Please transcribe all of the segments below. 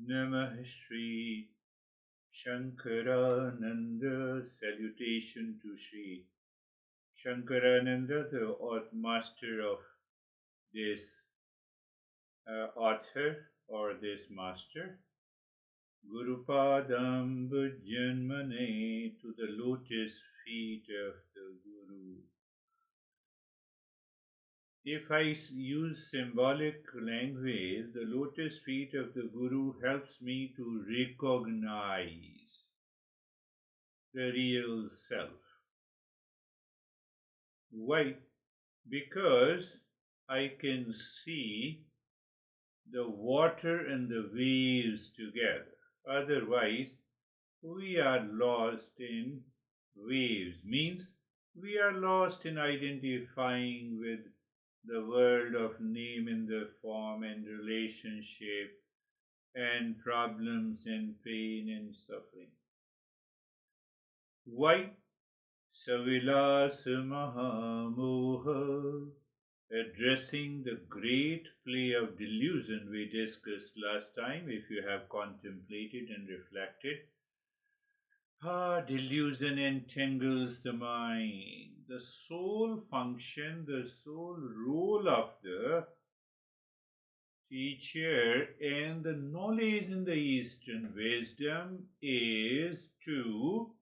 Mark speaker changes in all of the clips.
Speaker 1: Namah Shri Shankarananda. Salutation to Shri Shankarananda, the master of this author or this master. Gurupadam Bhajanmane, to the lotus feet of the Guru. If I use symbolic language, the lotus feet of the Guru helps me to recognize the real self. Why? Because I can see the water and the waves together. Otherwise, we are lost in waves. Means we are lost in identifying with the world of name and the form and relationship and problems and pain and suffering. Why? Savilas Mahamoha, addressing the great play of delusion we discussed last time, if you have contemplated and reflected. Delusion entangles the mind. The sole function, the sole role of the teacher and the knowledge in the Eastern wisdom is to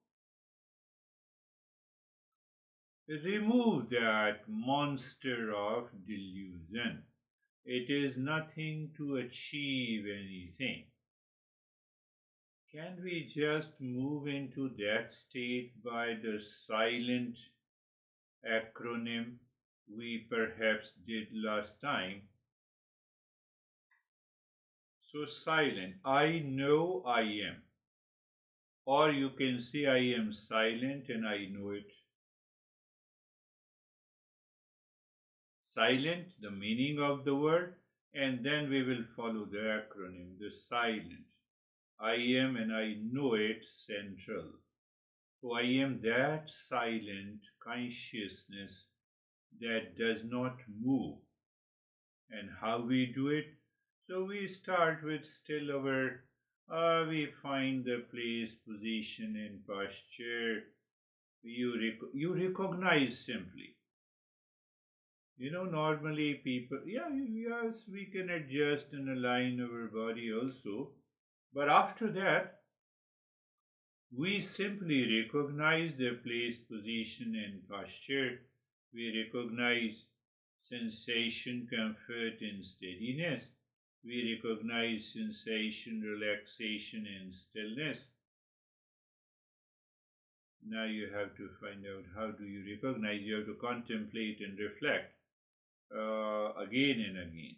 Speaker 1: remove that monster of delusion. It is nothing to achieve anything. Can we just move into that state by the silent acronym we perhaps did last time? So silent, I know I am. Or you can say I am silent and I know it. Silent, the meaning of the word, and then we will follow the acronym, the silent. I am and I know it central. So I am that silent consciousness that does not move. And how we do it? So we start with still our, we find the place, position, and posture. You recognize simply. Normally people, yes, we can adjust and align our body also. But after that, we simply recognize their place, position, and posture. We recognize sensation, comfort, and steadiness. We recognize sensation, relaxation, and stillness. Now you have to find out how do you recognize. You have to contemplate and reflect again and again.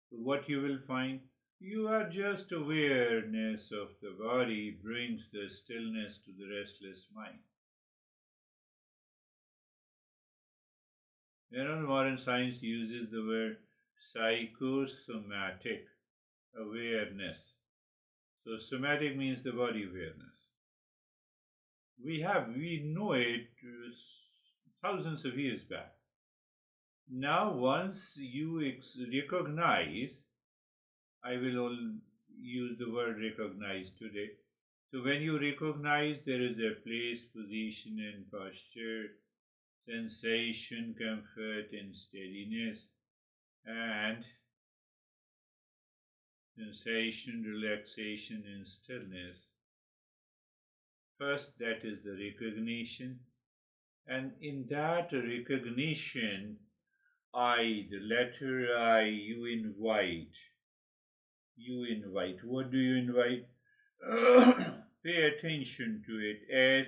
Speaker 1: So what you will find, you are just awareness of the body brings the stillness to the restless mind. Modern science uses the word psychosomatic awareness. So somatic means the body awareness. We know it thousands of years back. Now once you recognize, I will all use the word recognize today. So when you recognize there is a place, position and posture, sensation, comfort and steadiness, and sensation, relaxation and stillness. First, that is the recognition. And in that recognition, I, the letter I, you invite. You invite. What do you invite? Pay attention to it as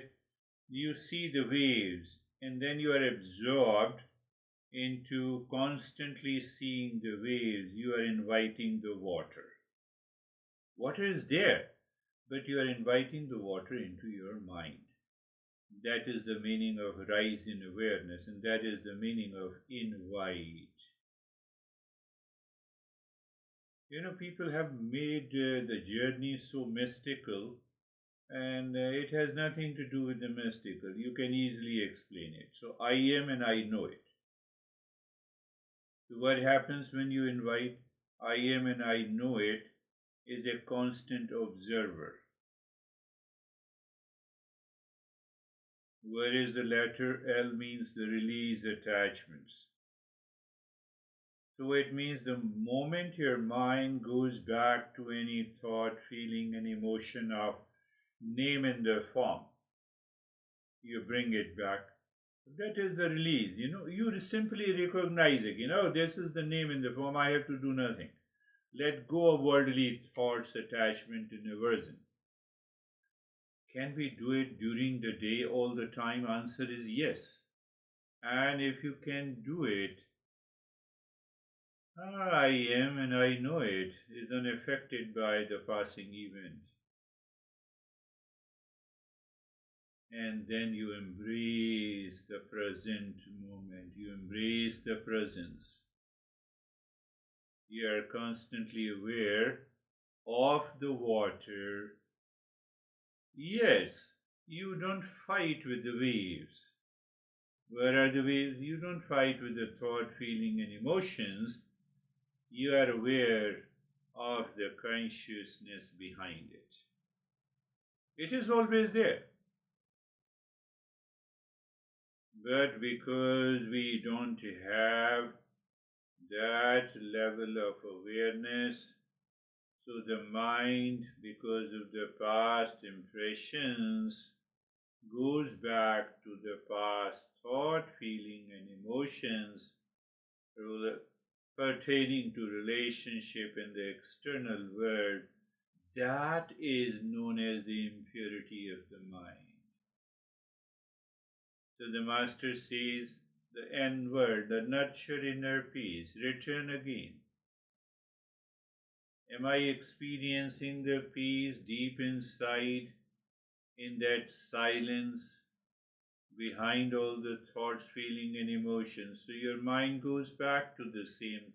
Speaker 1: you see the waves, and then you are absorbed into constantly seeing the waves. You are inviting the water. Water is there, but you are inviting the water into your mind. That is the meaning of rise in awareness, and that is the meaning of invite. People have made the journey so mystical, and it has nothing to do with the mystical. You can easily explain it. So, I am and I know it. So, what happens when you invite I am and I know it? is a constant observer, whereas the letter L means the release attachments. So it means the moment your mind goes back to any thought, feeling, and emotion of name in the form, you bring it back. That is the release. You simply recognizing, this is the name in the form, I have to do nothing. Let go of worldly thoughts, attachment, and aversion. Can we do it during the day all the time? Answer is yes. And if you can do it, I am and I know it is unaffected by the passing event. And then you embrace the present moment, you embrace the presence. You are constantly aware of the water. Yes, you don't fight with the waves. Where are the waves? You don't fight with the thought, feeling, and emotions. You are aware of the consciousness behind it. It is always there. But because we don't have that level of awareness, so the mind, because of the past impressions, goes back to the past thought, feeling, and emotions pertaining to relationship in the external world. That is known as the impurity of the mind. So the Master says, the N word, the nurture inner peace, return again. Am I experiencing the peace deep inside, in that silence, behind all the thoughts, feeling, and emotions? So your mind goes back to the same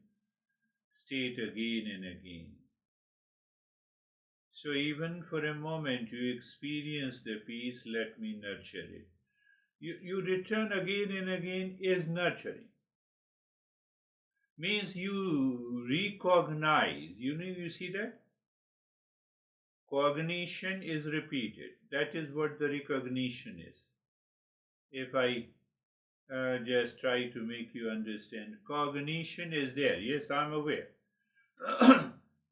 Speaker 1: state again and again. So even for a moment you experience the peace, let me nurture it. You return again and again is nurturing. Means you recognize, you see that? Cognition is repeated. That is what the recognition is. If I just try to make you understand, cognition is there. Yes, I'm aware.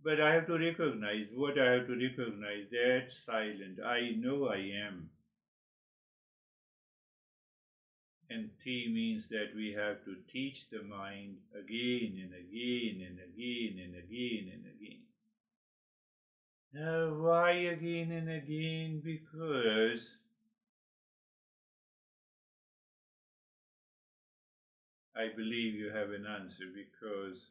Speaker 1: But I have to recognize what I have to recognize. That's silent. I know I am. And T means that we have to teach the mind again and again and again and again and again. Now, why again and again? Because I believe you have an answer. Because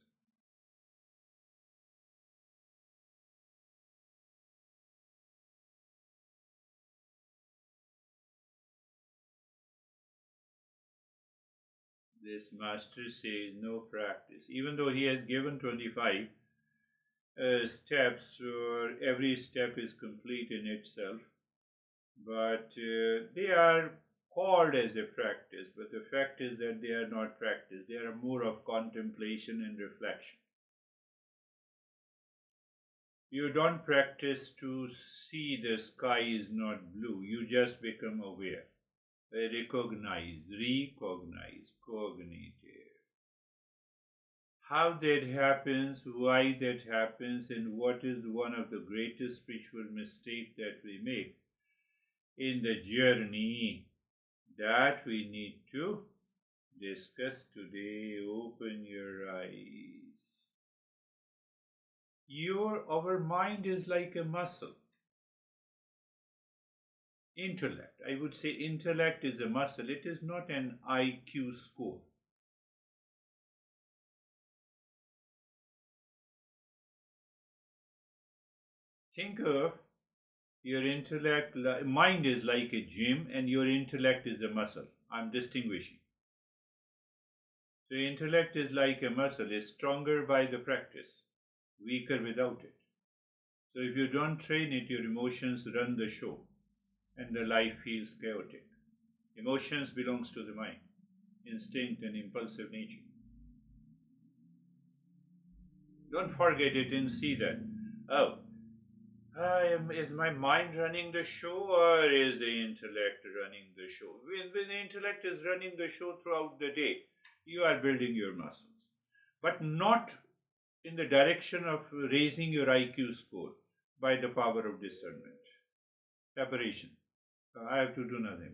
Speaker 1: this master says no practice. Even though he has given 25 steps, or every step is complete in itself, but they are called as a practice, but the fact is that they are not practice. They are more of contemplation and reflection. You don't practice to see the sky is not blue. You just become aware. Recognize, cognitive. How that happens, why that happens, and what is one of the greatest spiritual mistakes that we make in the journey, that we need to discuss today. Open your eyes. Our mind is like a muscle. Intellect, I would say intellect is a muscle. It is not an IQ score. Think of your intellect, mind is like a gym and your intellect is a muscle. I'm distinguishing. So intellect is like a muscle, is stronger by the practice, weaker without it. So if you don't train it, your emotions run the show and the life feels chaotic. Emotions belongs to the mind, instinct and impulsive nature. Don't forget it and see that. Oh, Is my mind running the show or is the intellect running the show? When the intellect is running the show throughout the day, you are building your muscles, but not in the direction of raising your IQ score by the power of discernment. Separation. I have to do nothing with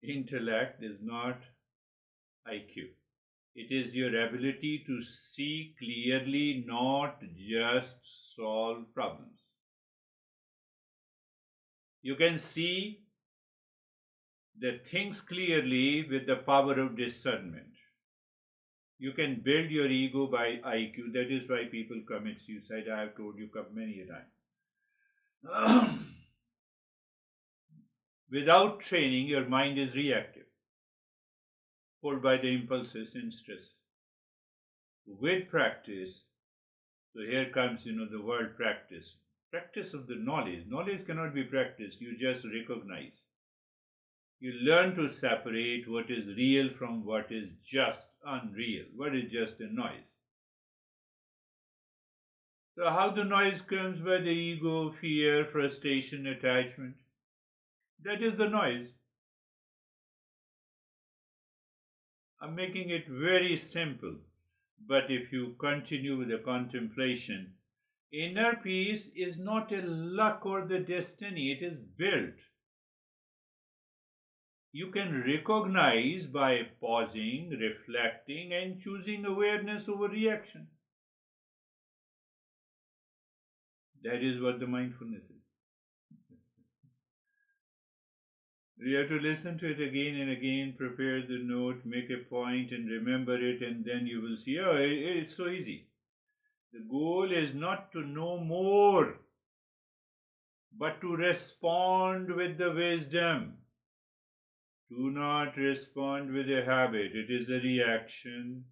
Speaker 1: it. Intellect is not IQ. It is your ability to see clearly, not just solve problems. You can see the things clearly with the power of discernment. You can build your ego by IQ. That is why people commit suicide. I have told you many a time. Without training, your mind is reactive, pulled by the impulses and stress. With practice, so here comes, the word practice. Practice of the knowledge. Knowledge cannot be practiced. You just recognize. You learn to separate what is real from what is just unreal, what is just a noise. So how the noise comes? By the ego, fear, frustration, attachment. That is the noise. I'm making it very simple. But if you continue with the contemplation, inner peace is not a luck or the destiny, it is built. You can recognize by pausing, reflecting, and choosing awareness over reaction. That is what the mindfulness is. You have to listen to it again and again, prepare the note, make a point, and remember it, and then you will see, oh, it's so easy. The goal is not to know more, but to respond with the wisdom. Do not respond with a habit, it is a reaction.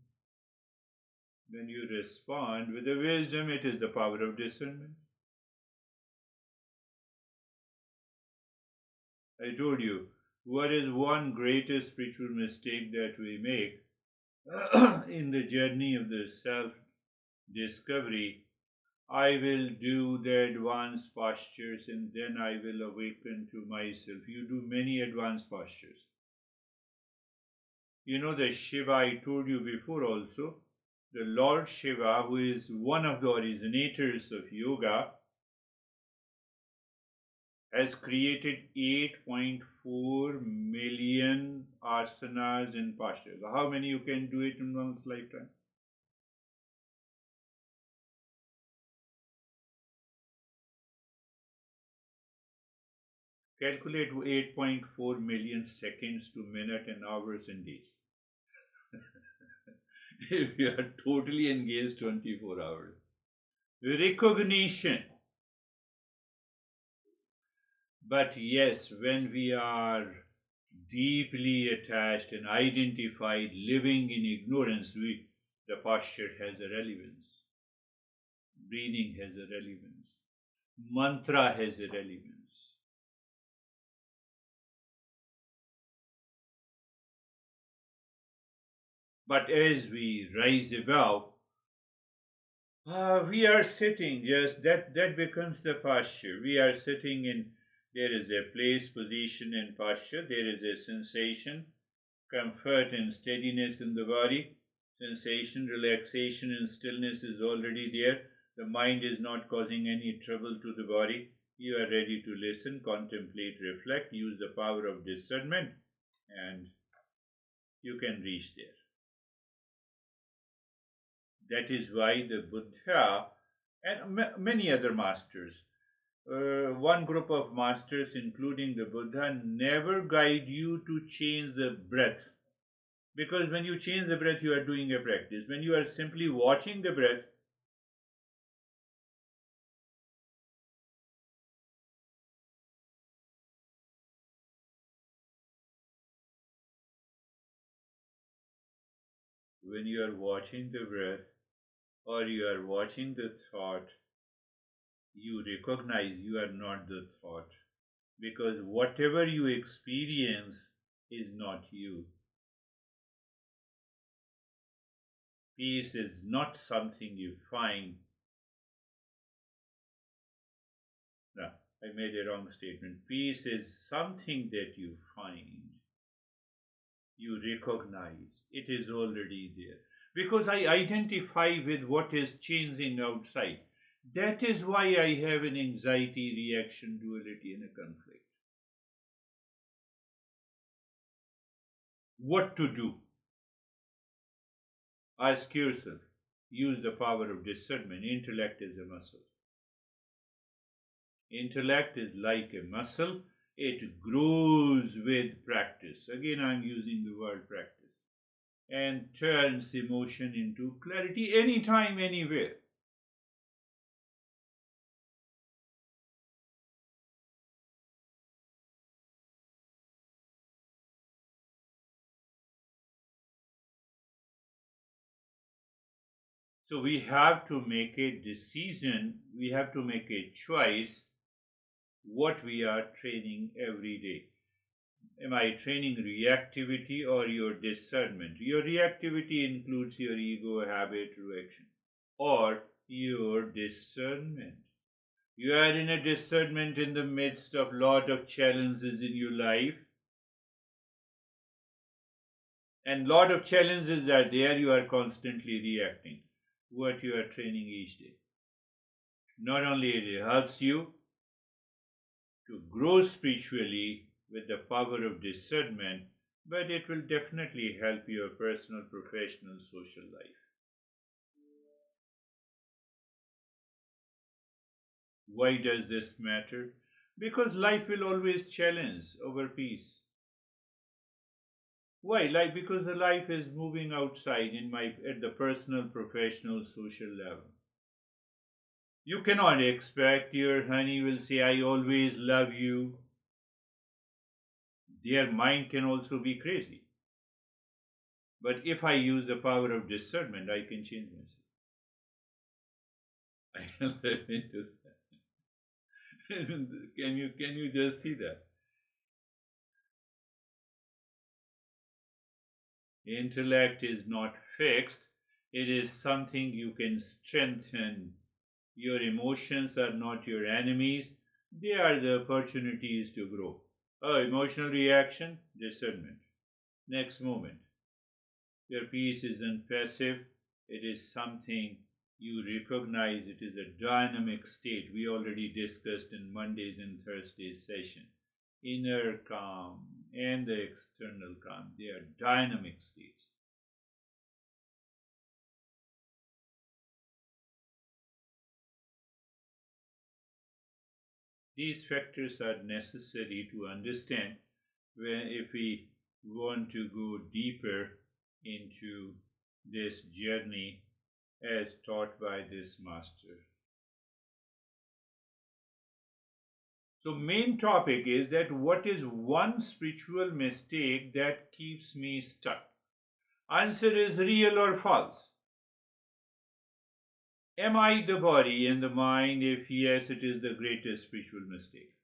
Speaker 1: When you respond with the wisdom, it is the power of discernment. I told you, what is one greatest spiritual mistake that we make in the journey of the self-discovery? I will do the advanced postures and then I will awaken to myself. You do many advanced postures. You know the Shiva, I told you before also, the Lord Shiva, who is one of the originators of yoga, has created 8.4 million asanas and postures. How many you can do it in one's lifetime? Calculate 8.4 million seconds to minute and hours and days. If you are totally engaged 24 hours. Recognition. But yes, when we are deeply attached and identified, living in ignorance, the posture has a relevance. Breathing has a relevance. Mantra has a relevance. But as we rise above, we are sitting, just that becomes the posture. We are sitting in, there is a place, position, and posture. There is a sensation, comfort, and steadiness in the body. Sensation, relaxation, and stillness is already there. The mind is not causing any trouble to the body. You are ready to listen, contemplate, reflect, use the power of discernment, and you can reach there. That is why the Buddha and many other masters, one group of masters, including the Buddha, never guide you to change the breath. Because when you change the breath, you are doing a practice. When you are simply watching the breath, when you are watching the breath or you are watching the thought, you recognize you are not the thought. Because whatever you experience is not you. Peace is not something you find. No, I made a wrong statement. Peace is something that you find, you recognize. It is already there. Because I identify with what is changing outside. That is why I have an anxiety, reaction, duality, and a conflict. What to do? Ask yourself. Use the power of discernment. Intellect is a muscle. Intellect is like a muscle. It grows with practice. Again, I'm using the word practice. And turns emotion into clarity anytime, anywhere. So we have to make a decision, we have to make a choice what we are training every day. Am I training reactivity or your discernment? Your reactivity includes your ego, habit, reaction, or your discernment. You are in a discernment in the midst of lot of challenges in your life, and lot of challenges are there. You are constantly reacting. What you are training each day. Not only it helps you to grow spiritually with the power of discernment, but it will definitely help your personal, professional, social life. Why does this matter? Because life will always challenge our peace. Why? Like because the life is moving outside at the personal, professional, social level. You cannot expect your honey will say, I always love you. Their mind can also be crazy. But if I use the power of discernment, I can change myself. I can live into that. Can you just see that? Intellect is not fixed. It is something you can strengthen. Your emotions are not your enemies. They are the opportunities to grow. Oh, emotional reaction, discernment. Next moment. Your peace isn't passive. It is something you recognize. It is a dynamic state. We already discussed in Mondays and Thursdays session. Inner calm and the external calm. They are dynamic states. These factors are necessary to understand if we want to go deeper into this journey as taught by this master. So main topic is that what is one spiritual mistake that keeps me stuck? Answer is real or false. Am I the body and the mind? If yes, it is the greatest spiritual mistake.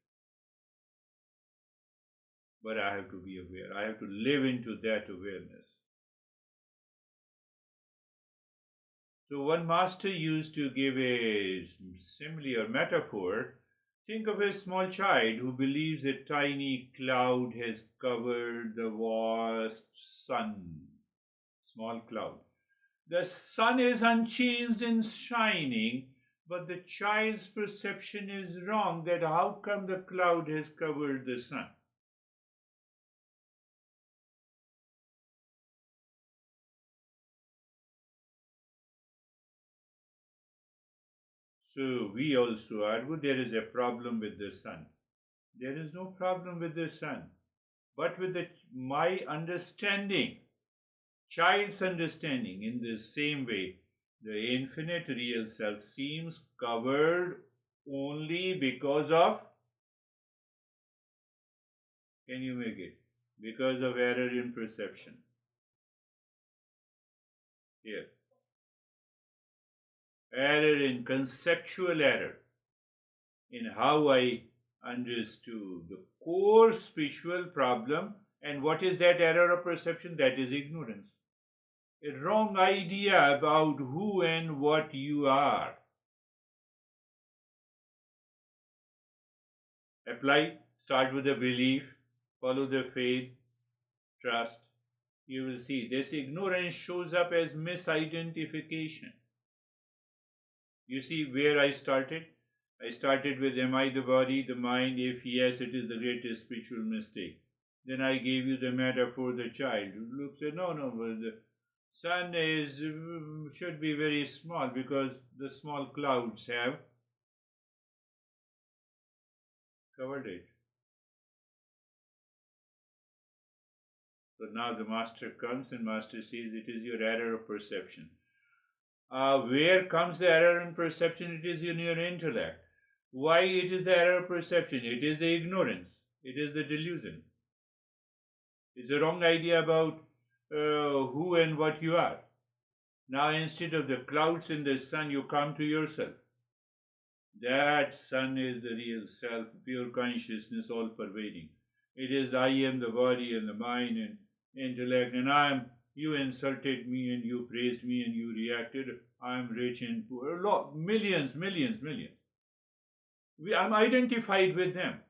Speaker 1: But I have to be aware. I have to live into that awareness. So one master used to give a simile or metaphor. Think of a small child who believes a tiny cloud has covered the vast sun. Small cloud. The sun is unchanged and shining, but the child's perception is wrong that how come the cloud has covered the sun? So we also argue there is a problem with the sun. There is no problem with the sun, but with my understanding, child's understanding. In the same way, the infinite real self seems covered only because of, can you make it? Because of error in perception. Here. Error in conceptual error in how I understood the core spiritual problem. And what is that error of perception? That is ignorance. a wrong idea about who and what you are. Apply, start with the belief, follow the faith, trust. You will see this ignorance shows up as misidentification. You see where I started? I started with, am I the body, the mind? If yes, it is the greatest spiritual mistake. Then I gave you the metaphor, the child who looks at, no, but the sun should be very small because the small clouds have covered it. So now the master comes and master says, it is your error of perception. Where comes the error in perception? It is in your intellect. Why it is the error of perception? It is the ignorance. It is the delusion. It's a wrong idea about who and what you are. Now instead of the clouds and the sun, you come to yourself. That sun is the real self, pure consciousness, all pervading. It is I am the body and the mind and intellect, and you insulted me and you praised me and you reacted. I am rich and poor. Millions. I'm identified with them.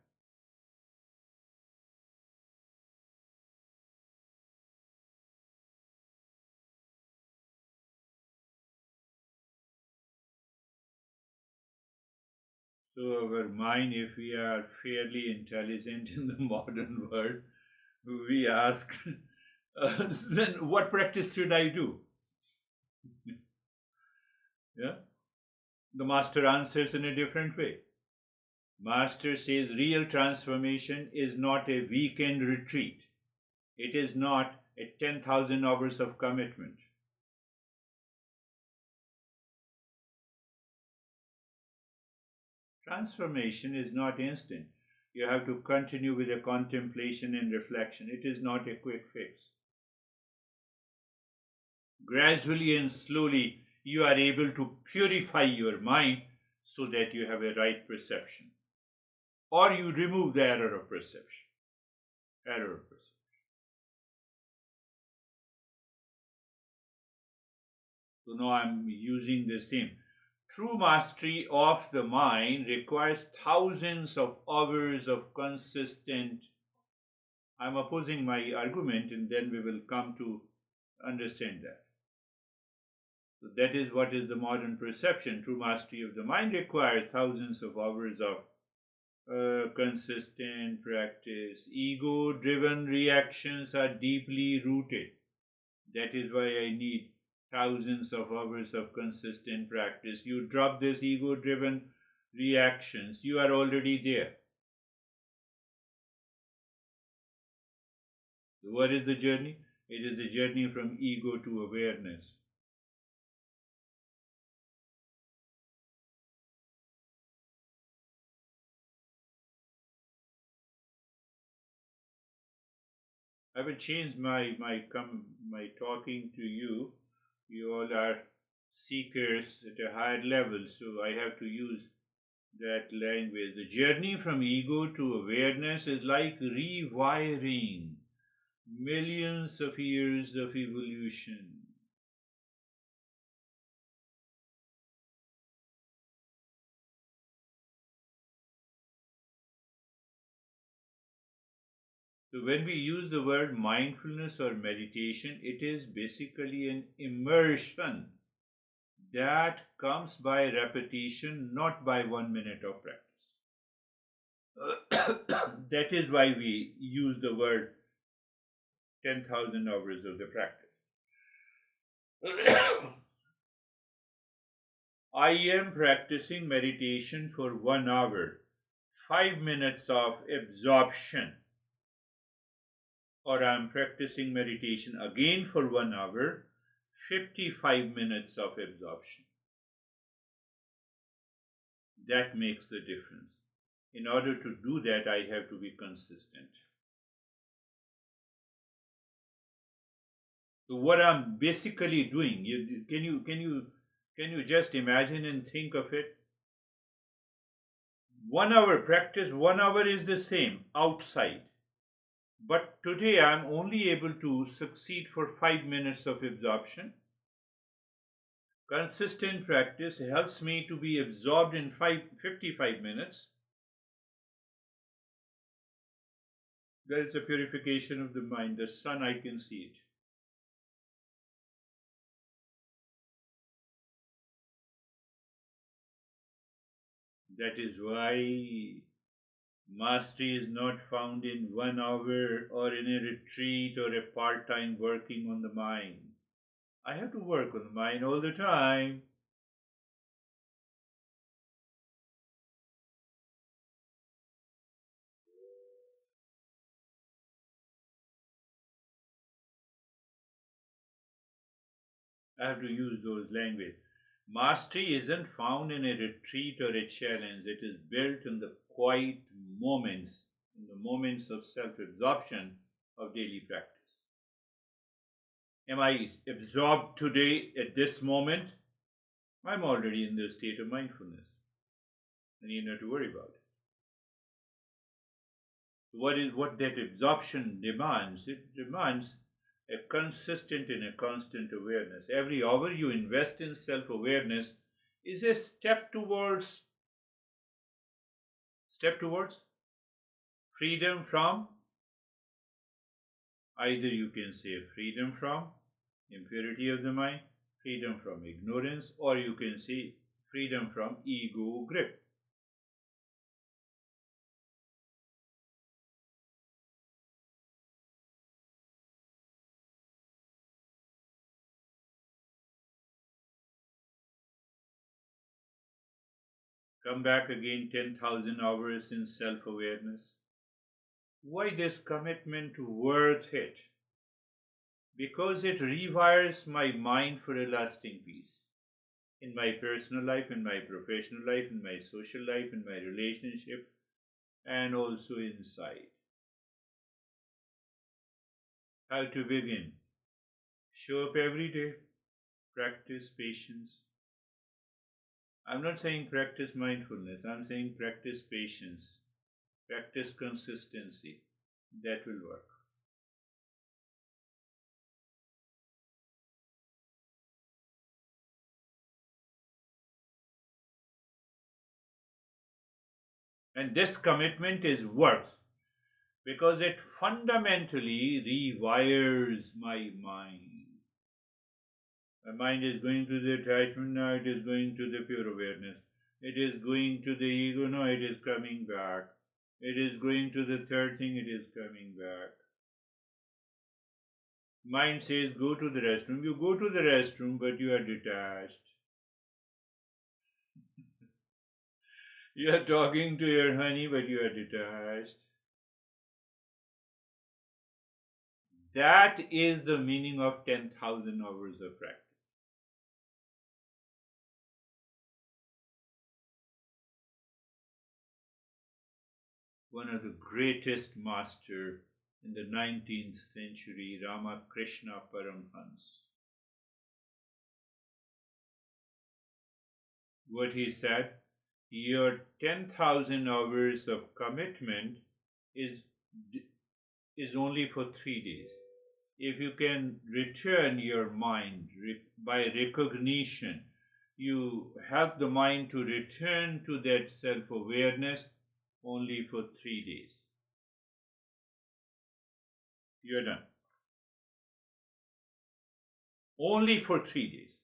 Speaker 1: So our mind, if we are fairly intelligent in the modern world, we ask, then what practice should I do? Yeah? The master answers in a different way. Master says real transformation is not a weekend retreat. It is not a 10,000 hours of commitment. Transformation is not instant. You have to continue with a contemplation and reflection. It is not a quick fix. Gradually and slowly, you are able to purify your mind so that you have a right perception. Or you remove the error of perception. So now I'm using the same. True mastery of the mind requires thousands of hours of consistent. I'm opposing my argument and then we will come to understand that. So that is what is the modern perception. True mastery of the mind requires thousands of hours of consistent practice. Ego driven reactions are deeply rooted. That is why I need thousands of hours of consistent practice. You drop these ego driven reactions, you are already there. So what is the journey? It is the journey from ego to awareness. I will change my talking to you. You all are seekers at a higher level, so I have to use that language. The journey from ego to awareness is like rewiring millions of years of evolution. So, when we use the word mindfulness or meditation, it is basically an immersion that comes by repetition, not by 1 minute of practice. That is why we use the word 10,000 hours of the practice. I am practicing meditation for 1 hour, 5 minutes of absorption, or I am practicing meditation again for 1 hour, 55 minutes of absorption. That makes the difference. In order to do that, I have to be consistent. So what I'm basically doing, can you just imagine and think of it? 1 hour practice, 1 hour is the same outside. But today I'm only able to succeed for 5 minutes of absorption. Consistent practice helps me to be absorbed in 55 minutes. There is a purification of the mind. The sun, I can see it. That is why mastery is not found in 1 hour or in a retreat or a part time working on the mind. I have to work on the mind all the time. I have to use those language. Mastery isn't found in a retreat or a challenge. It is built in the quiet moments, in the moments of self absorption of daily practice. Am I absorbed today at this moment? I'm already in the state of mindfulness. And you need to worry about it. What that absorption demands? It demands a consistent and a constant awareness. Every hour you invest in self awareness is a step towards freedom from, either you can say freedom from impurity of the mind, freedom from ignorance, or you can say freedom from ego grip. Come back again 10,000 hours in self awareness. Why this commitment worth it? Because it rewires my mind for a lasting peace. In my personal life, in my professional life, in my social life, in my relationship, and also inside. How to begin? Show up every day, practice patience. I'm not saying practice mindfulness, I'm saying practice patience, practice consistency. That will work. And this commitment is worth, because it fundamentally rewires my mind. My mind is going to the attachment, now it is going to the pure awareness. It is going to the ego, now it is coming back. It is going to the third thing, it is coming back. Mind says, go to the restroom. You go to the restroom, but you are detached. You are talking to your honey, but you are detached. That is the meaning of 10,000 hours of practice. One of the greatest master in the 19th century, Ramakrishna Paramhans. What he said, your 10,000 hours of commitment is is only for 3 days. If you can return your mind by recognition, you help the mind to return to that self awareness only for 3 days. You're done. Only for 3 days.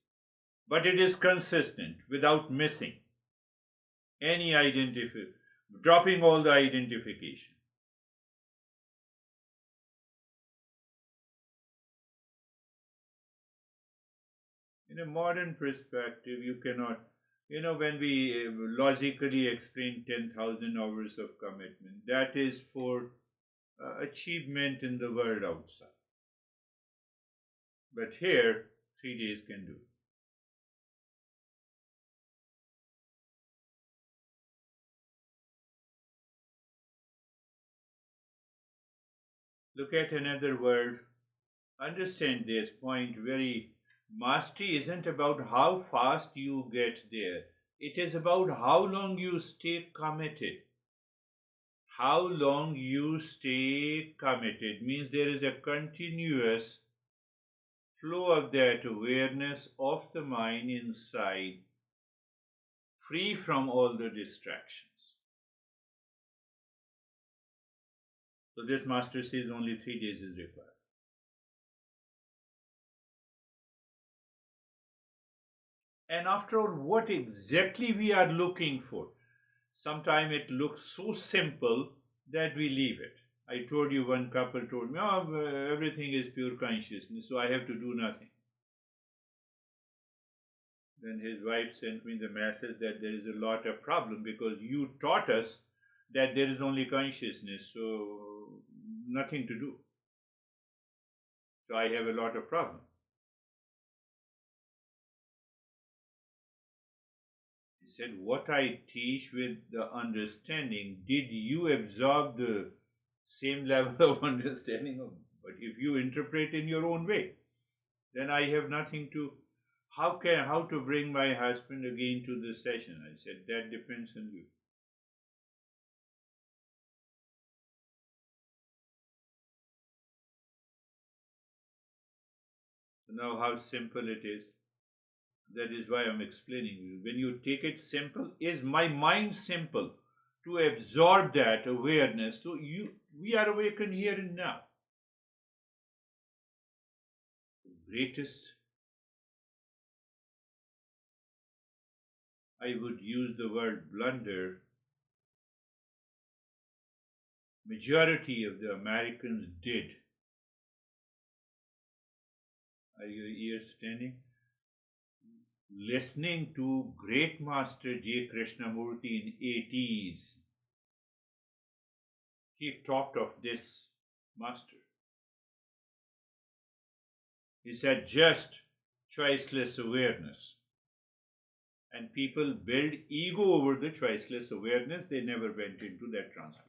Speaker 1: But it is consistent without missing any identification, dropping all the identification. In a modern perspective, you cannot, when we logically explain 10,000 hours of commitment, that is for achievement in the world outside. But here, 3 days can do. Look at another word. Understand this point very. Mastery isn't about how fast you get there, it is about how long you stay committed. How long you stay committed means there is a continuous flow of that awareness of the mind inside, free from all the distractions. So this master says only 3 days is required. And after all, what exactly we are looking for? Sometimes it looks so simple that we leave it. I told you, one couple told me, oh, everything is pure consciousness, so I have to do nothing. Then his wife sent me the message that there is a lot of problem because you taught us that there is only consciousness, so nothing to do. So I have a lot of problem. He said, what I teach with the understanding, did you absorb the same level of understanding of? But if you interpret in your own way, then I have nothing to. How to bring my husband again to the session? I said that depends on you. So now how simple it is. That is why I'm explaining you. When you take it simple, is my mind simple to absorb that awareness? So we are awakened here and now. The greatest, I would use the word blunder. Majority of the Americans did. Are your ears standing? Listening to great master J. Krishnamurti in 80s. He talked of this master. He said just choiceless awareness. And people build ego over the choiceless awareness. They never went into that transformation.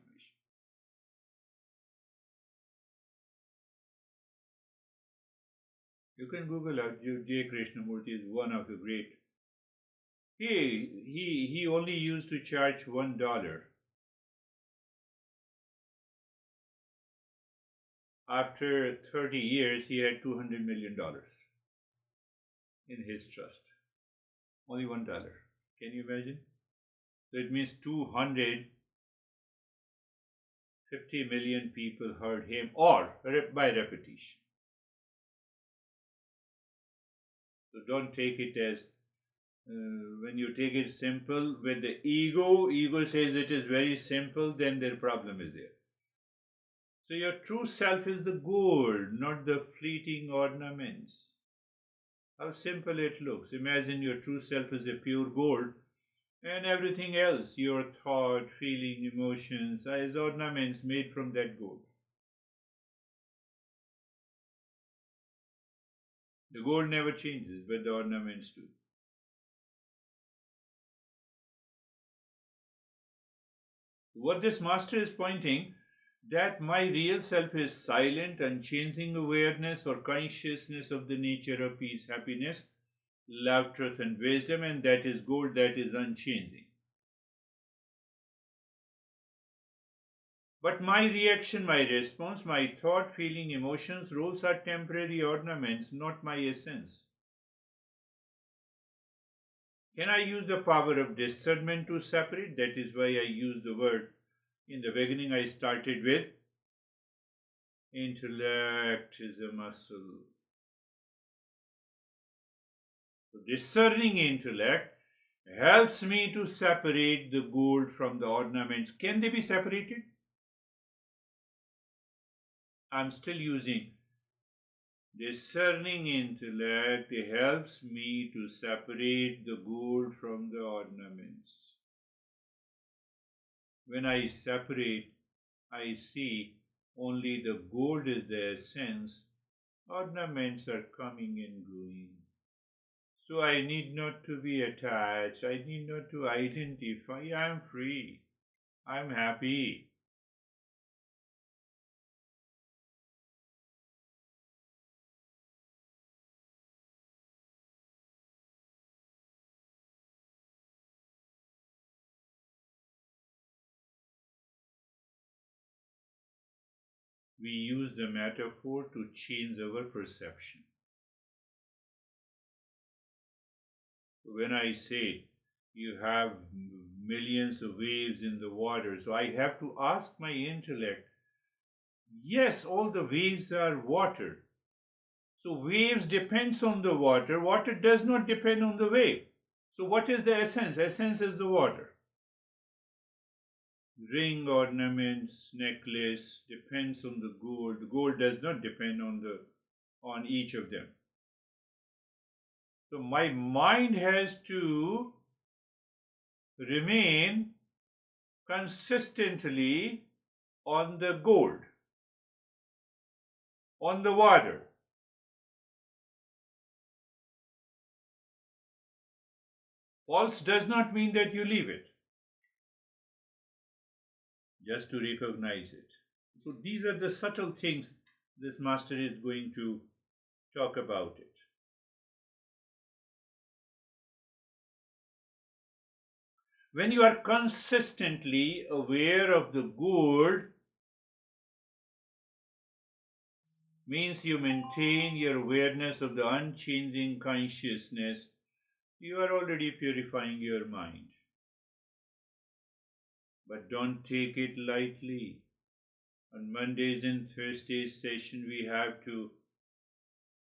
Speaker 1: You can Google out. J. Krishnamurti is one of the great. He only used to charge $1. After 30 years, he had $200 million in his trust. Only $1. Can you imagine? So it means 250 million people heard him, or by repetition. So don't take it as when you take it simple with the ego says it is very simple, then their problem is there. So your true self is the gold, not the fleeting ornaments. How simple it looks. Imagine your true self is a pure gold, and everything else, your thought, feeling, emotions, as ornaments made from that gold. The gold never changes, but the ornaments do. What this master is pointing, that my real self is silent, unchanging awareness or consciousness of the nature of peace, happiness, love, truth, and wisdom, and that is gold, that is unchanging. But my reaction, my response, my thought, feeling, emotions, roles are temporary ornaments, not my essence. Can I use the power of discernment to separate? That is why I use the word. In the beginning, I started with intellect is a muscle. So discerning intellect helps me to separate the gold from the ornaments. Can they be separated? I'm still using discerning intellect helps me to separate the gold from the ornaments. When I separate, I see only the gold is the essence. Ornaments are coming and going. So I need not to be attached. I need not to identify. I am free. I am happy. we use the metaphor to change our perception. When I say you have millions of waves in the water, so I have to ask my intellect, yes, all the waves are water. So waves depends on the water. Water does not depend on the wave. So what is the essence? Essence is the water. Ring, ornaments, necklace depends on the gold. The gold does not depend on each of them. So my mind has to remain consistently on the gold, on the water. False does not mean that you leave it, just to recognize it. So these are the subtle things this master is going to talk about it. When you are consistently aware of the good, means you maintain your awareness of the unchanging consciousness, you are already purifying your mind. But don't take it lightly. On Mondays and Thursdays session, we have to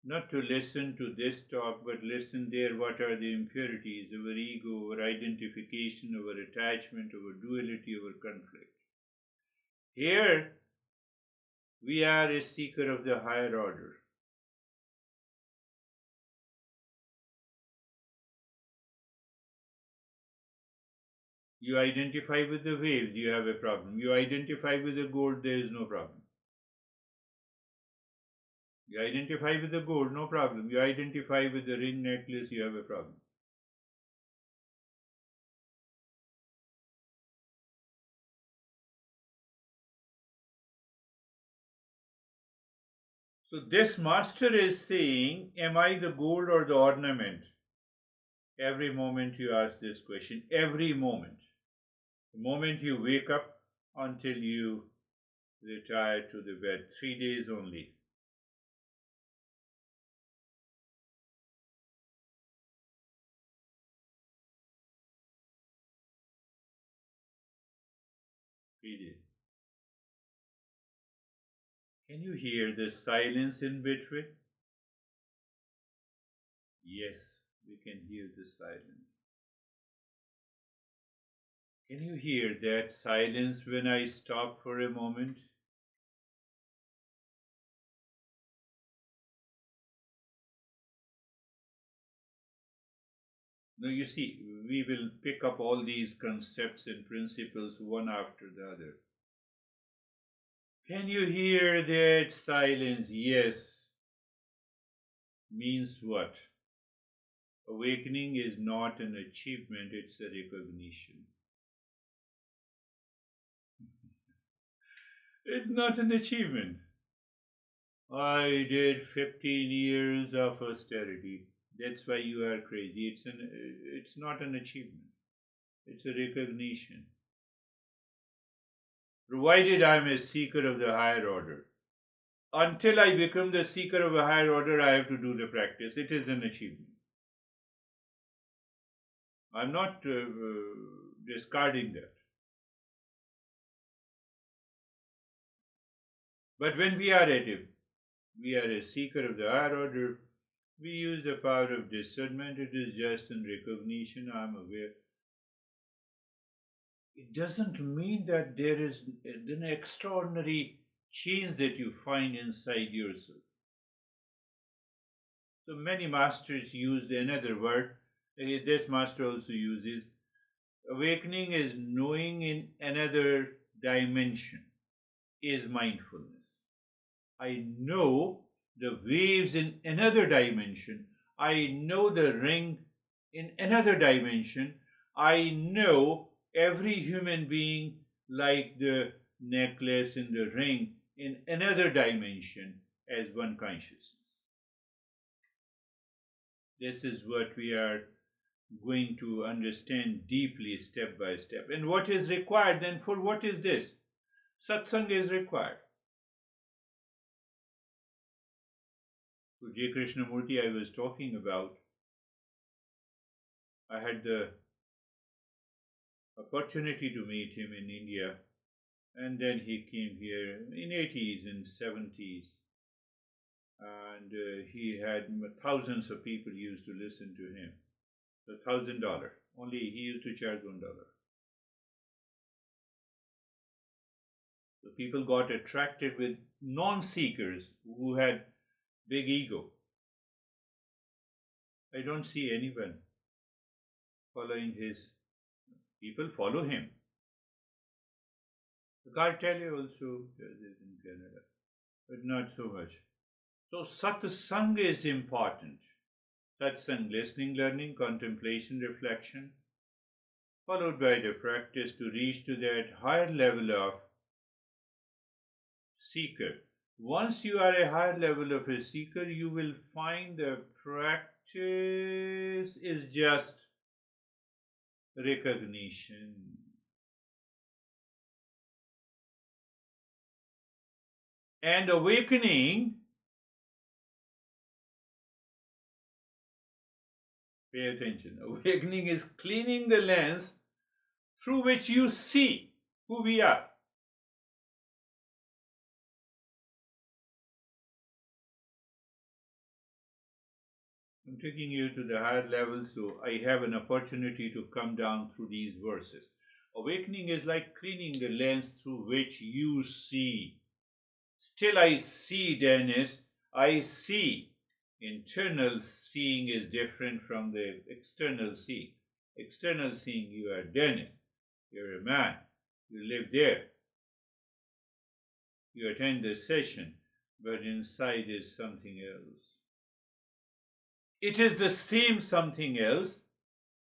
Speaker 1: not to listen to this talk, but listen there what are the impurities, our ego, our identification, our attachment, our duality, our conflict. Here, we are a seeker of the higher order. You identify with the waves, you have a problem. You identify with the gold, there is no problem. You identify with the gold, no problem. You identify with the ring necklace, you have a problem. So this master is saying, am I the gold or the ornament? Every moment you ask this question, every moment. The moment you wake up until you retire to the bed, 3 days only. Can you hear the silence in between? Yes, we can hear the silence. Can you hear that silence when I stop for a moment? Now you see, we will pick up all these concepts and principles one after the other. Can you hear that silence? Yes. Means what? Awakening is not an achievement, it's a recognition. It's not an achievement. I did 15 years of austerity. That's why you are crazy. It's not an achievement. It's a recognition. Provided I am a seeker of the higher order. Until I become the seeker of a higher order, I have to do the practice. It is an achievement. I'm not discarding that. But when we are a seeker of the higher order, we use the power of discernment. It is just in recognition. I'm aware. It doesn't mean that there is an extraordinary change that you find inside yourself. So many masters use another word. This master also uses. Awakening is knowing in another dimension, is mindfulness. I know the waves in another dimension. I know the ring in another dimension. I know every human being like the necklace and the ring in another dimension as one consciousness. This is what we are going to understand deeply step by step. And what is required then? For what is this? Satsang is required. to J. Krishnamurti I was talking about. I had the opportunity to meet him in India, and then he came here in 80s and 70s, and he had thousands of people used to listen to him. So $1,000. Only he used to charge $1. So people got attracted with non-seekers who had big ego. I don't see anyone following his. People follow him. The cartel also does it in Canada, but not so much. So satsang is important. Satsang, listening, learning, contemplation, reflection, followed by the practice to reach to that higher level of seeker. Once you are a higher level of a seeker, you will find the practice is just recognition. And awakening, pay attention, awakening is cleaning the lens through which you see who we are. I'm taking you to the higher level, so I have an opportunity to come down through these verses. Awakening is like cleaning the lens through which you see. Still I see, Dennis, I see. Internal seeing is different from the external seeing. External seeing, you are Dennis, you're a man, you live there, you attend the session, but inside is something else. It is the same something else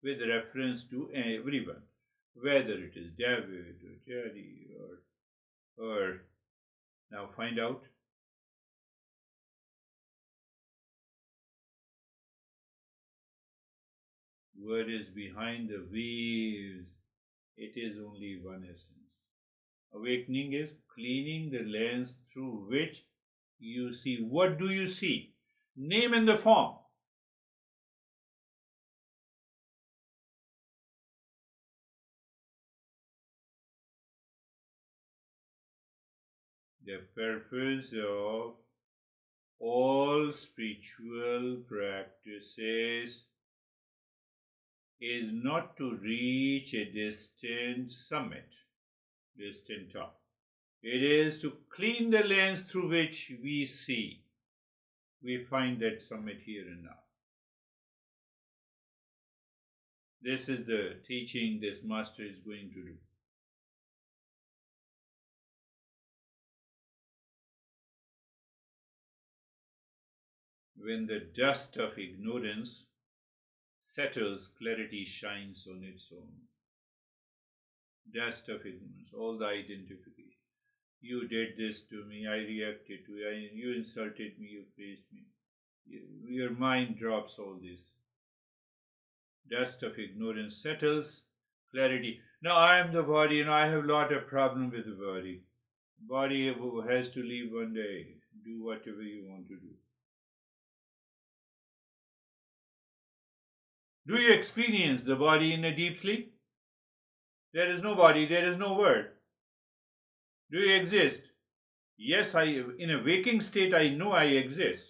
Speaker 1: with reference to everyone, whether it is David or Jerry or now find out. What is behind the waves? It is only one essence. Awakening is cleaning the lens through which you see. What do you see? Name and the form. The purpose of all spiritual practices is not to reach a distant summit, distant top. It is to clean the lens through which we see. We find that summit here and now. This is the teaching this master is going to do. When the dust of ignorance settles, clarity shines on its own. Dust of ignorance, all the identification. You did this to me, I reacted to you, you insulted me, you praised me. Your mind drops all this. Dust of ignorance settles, clarity. Now I am the body and I have a lot of problem with the body. Body has to leave one day. Do whatever you want to do. Do you experience the body in a deep sleep? There is no body, there is no word. Do you exist? Yes, in a waking state, I know I exist.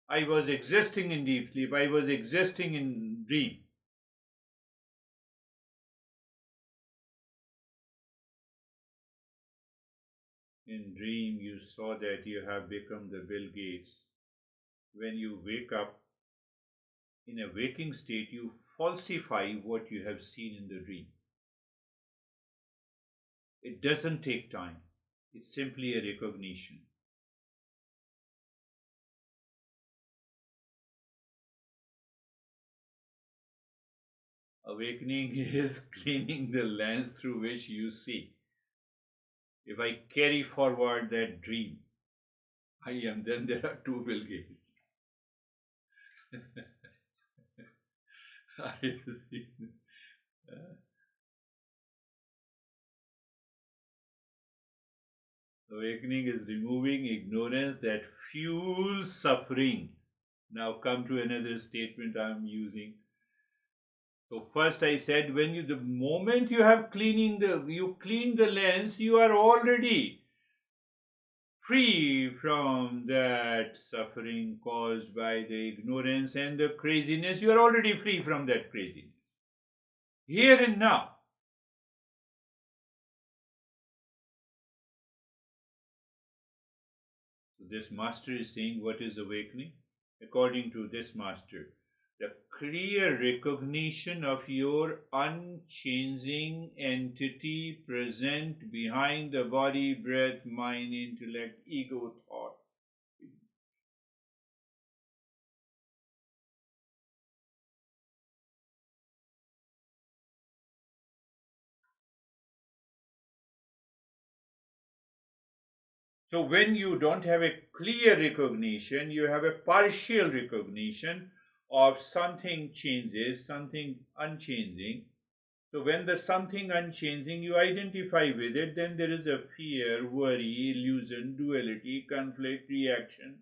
Speaker 1: I was existing in deep sleep. I was existing in dream. In dream, you saw that you have become the Bill Gates. When you wake up, in a waking state, you falsify what you have seen in the dream. It doesn't take time. It's simply a recognition. Awakening is cleaning the lens through which you see. If I carry forward that dream, then there are two Bill Gates. Awakening is removing ignorance that fuels suffering. Now come to another statement I am using. So first I said, when you, the moment you have you clean the lens, you are already free from that suffering caused by the ignorance and the craziness. You are already free from that craziness. Here and now. So this master is saying, what is awakening? According to this master, the clear recognition of your unchanging entity present behind the body, breath, mind, intellect, ego, thought. So when you don't have a clear recognition, you have a partial recognition of something changes, something unchanging. So when the something unchanging you identify with it, then there is a fear, worry, illusion, duality, conflict, reaction.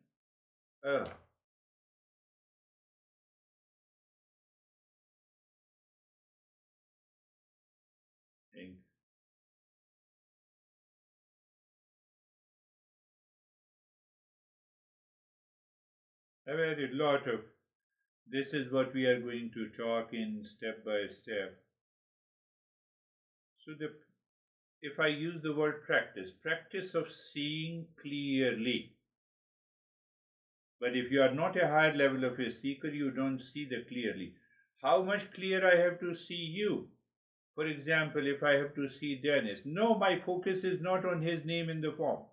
Speaker 1: Oh, think. I've had a lot of. This is what we are going to talk in step by step. So if I use the word practice, practice of seeing clearly. But if you are not a higher level of a seeker, you don't see the clearly. How much clear I have to see you? For example, if I have to see Dennis, no, my focus is not on his name in the form.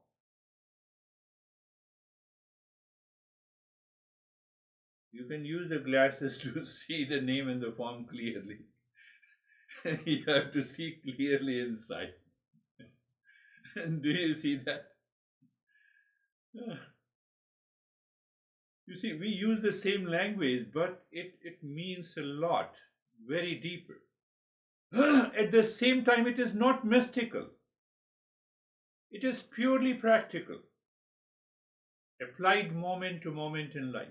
Speaker 1: You can use the glasses to see the name in the form clearly. You have to see clearly inside. Do you see that? You see, we use the same language, but it means a lot, very deeper. At the same time, it is not mystical, it is purely practical, applied moment to moment in life.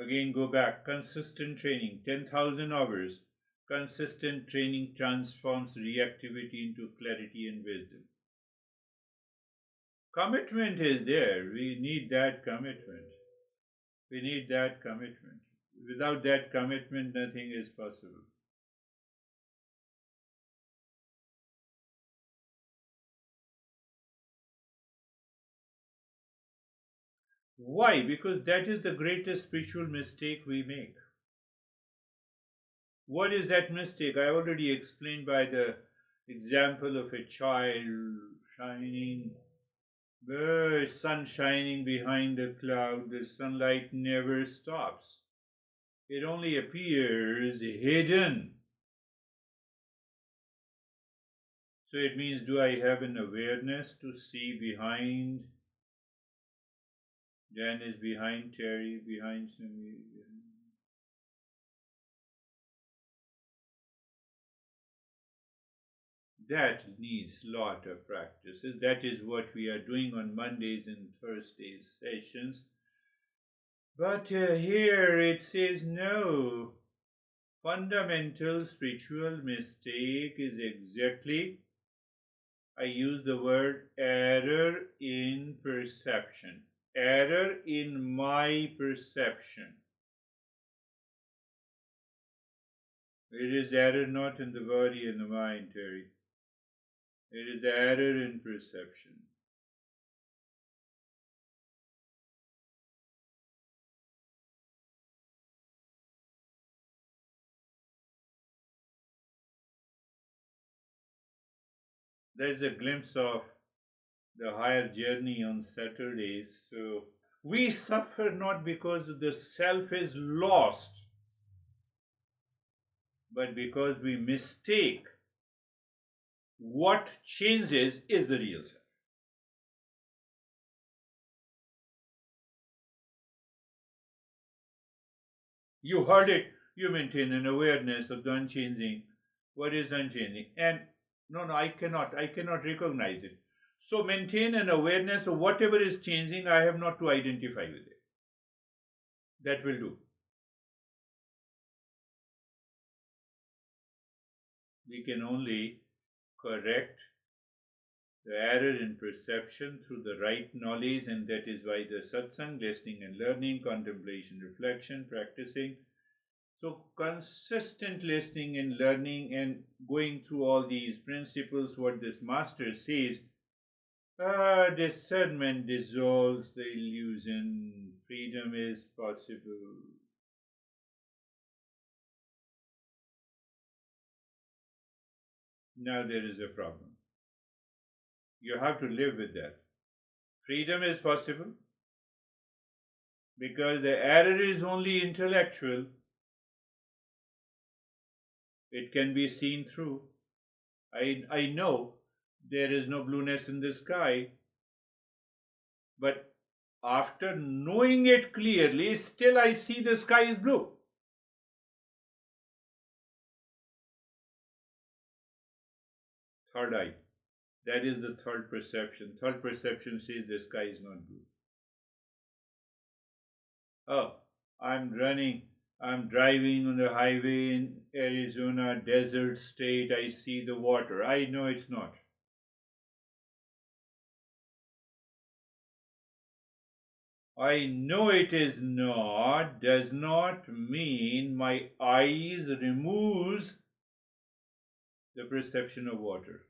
Speaker 1: Again, go back, consistent training, 10,000 hours. Consistent training transforms reactivity into clarity and wisdom. Commitment is there. We need that commitment. We need that commitment. Without that commitment, nothing is possible. Why? Because that is the greatest spiritual mistake we make. What is that mistake? I already explained by the example of a child shining, the sun shining behind a cloud. The sunlight never stops. It only appears hidden. So it means, do I have an awareness to see behind? Dan is behind Terry, behind Simi. That needs lot of practices. That is what we are doing on Mondays and Thursdays sessions. But here it says no. Fundamental spiritual mistake is exactly, I use the word error in perception. Error in my perception. It is error not in the body and the mind, Terry. It is error in perception. There's a glimpse of the higher journey on Saturdays. So we suffer not because the self is lost, but because we mistake what changes is the real self. You heard it, you maintain an awareness of the unchanging. What is unchanging? And No, no, I cannot recognize it. So maintain an awareness of whatever is changing, I have not to identify with it. That will do. We can only correct the error in perception through the right knowledge, and that is why the satsang, listening and learning, contemplation, reflection, practicing. So, consistent listening and learning and going through all these principles, what this master says, discernment dissolves the illusion, freedom is possible. Now there is a problem. You have to live with that. Freedom is possible because the error is only intellectual. It can be seen through. I know there is no blueness in the sky, but after knowing it clearly, still I see the sky is blue. Third eye. That is the third perception. Third perception says the sky is not blue. Oh, I'm driving on the highway in Arizona, desert state. I see the water. I know it's not. I know it is not does not mean my eyes removes the perception of water.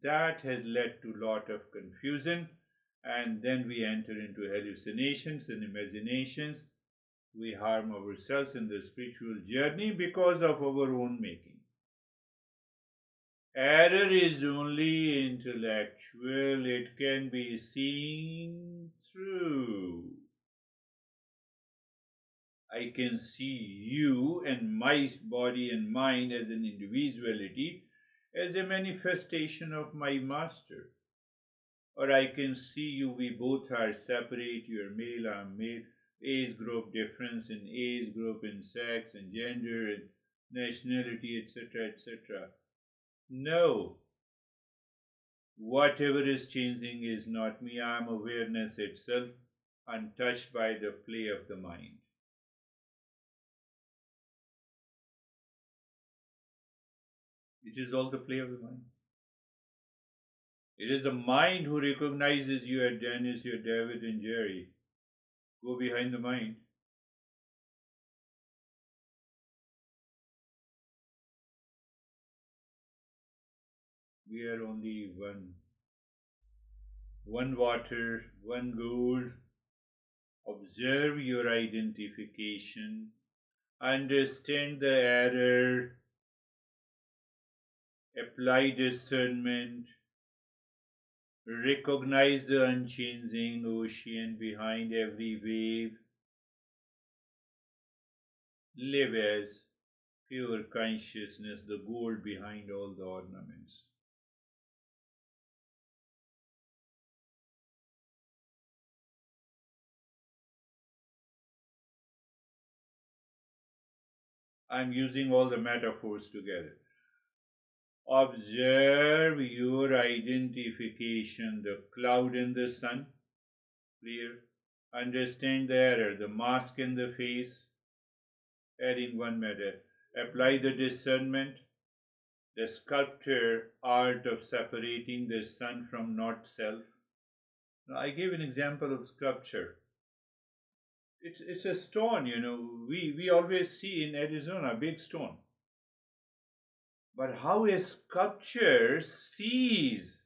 Speaker 1: That has led to a lot of confusion, and then we enter into hallucinations and imaginations. We harm ourselves in the spiritual journey because of our own making. Error is only intellectual, it can be seen through. I can see you and my body and mind as an individuality, as a manifestation of my master. Or I can see you, we both are separate, you're male, I'm male, age group difference in age group, in sex, and gender, and nationality, etc., etc. No. Whatever is changing is not me. I am awareness itself, untouched by the play of the mind. It is all the play of the mind. It is the mind who recognizes you at Dennis, you at David and Jerry. Go behind the mind. We are only one. One water, one gold. Observe your identification. Understand the error. Apply discernment. Recognize the unchanging ocean behind every wave. Live as pure consciousness, the gold behind all the ornaments. I'm using all the metaphors together. Observe your identification, the cloud and the sun. Clear. Understand the error, the mask in the face. Adding one matter. Apply the discernment, the sculptor art of separating the sun from not self. Now, I gave an example of sculpture. It's a stone, we always see in Arizona, big stone. But how a sculpture sees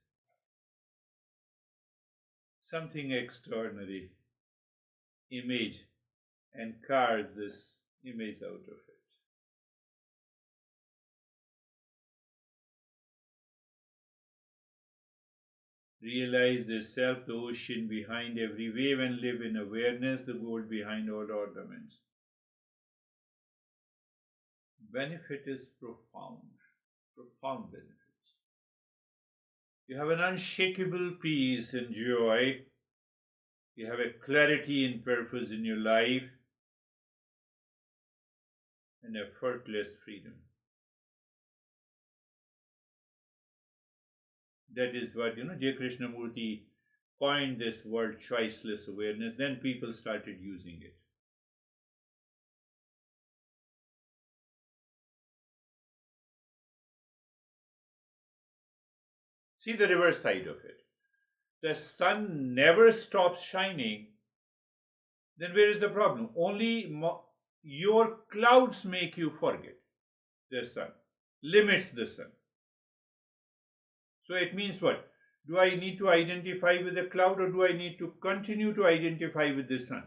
Speaker 1: something extraordinary, image, and carves this image out of it. Realize the self, the ocean behind every wave, and live in awareness, the gold behind all ornaments. Benefit is profound, profound benefits. You have an unshakable peace and joy. You have a clarity and purpose in your life, and effortless freedom. That is what, J. Krishnamurti coined this word choiceless awareness. Then people started using it. See the reverse side of it. The sun never stops shining. Then where is the problem? Only your clouds make you forget the sun, limits the sun. So it means what? Do I need to identify with the cloud, or do I need to continue to identify with the sun?